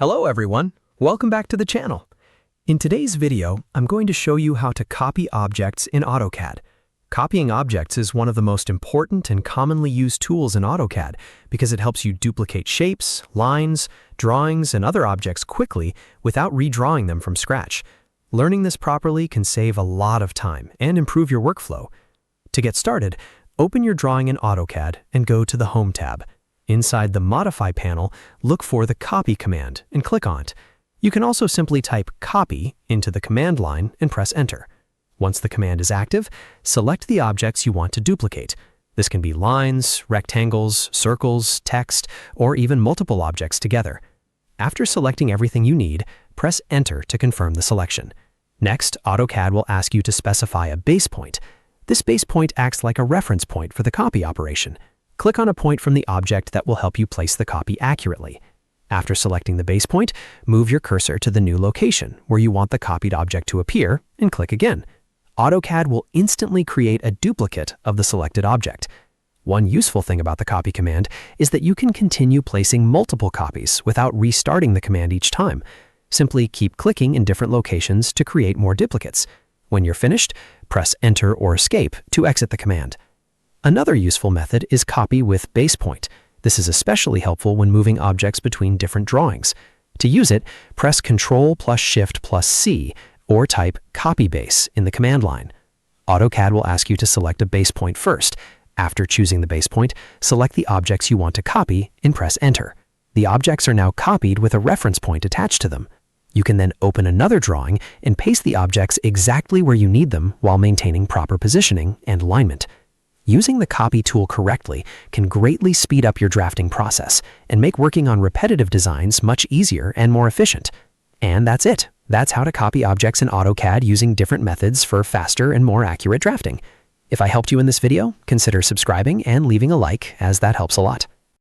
Hello everyone, welcome back to the channel. In today's video, I'm going to show you how to copy objects in Autocad. Copying objects is one of the most important and commonly used tools in Autocad because it helps you duplicate shapes, lines, drawings, and other objects quickly without redrawing them from scratch. Learning this properly can save a lot of time and improve your workflow. To get started, open your drawing in Autocad and go to the Home tab. Inside the Modify panel, look for the Copy command and click on it. You can also simply type Copy into the command line and press Enter. Once the command is active, select the objects you want to duplicate. This can be lines, rectangles, circles, text, or even multiple objects together. After selecting everything you need, press Enter to confirm the selection. Next, Autocad will ask you to specify a base point. This base point acts like a reference point for the copy operation. Click on a point from the object that will help you place the copy accurately. After selecting the base point, move your cursor to the new location where you want the copied object to appear and click again. Autocad will instantly create a duplicate of the selected object. One useful thing about the copy command is that you can continue placing multiple copies without restarting the command each time. Simply keep clicking in different locations to create more duplicates. When you're finished, press Enter or Escape to exit the command. Another useful method is copy with base point. This is especially helpful when moving objects between different drawings. To use it, press Ctrl plus Shift plus C or type Copy Base in the command line. Autocad will ask you to select a base point first. After choosing the base point, select the objects you want to copy and press Enter. The objects are now copied with a reference point attached to them. You can then open another drawing and paste the objects exactly where you need them while maintaining proper positioning and alignment. Using the copy tool correctly can greatly speed up your drafting process and make working on repetitive designs much easier and more efficient. And that's it. That's how to copy objects in Autocad using different methods for faster and more accurate drafting. If I helped you in this video, consider subscribing and leaving a like, as that helps a lot.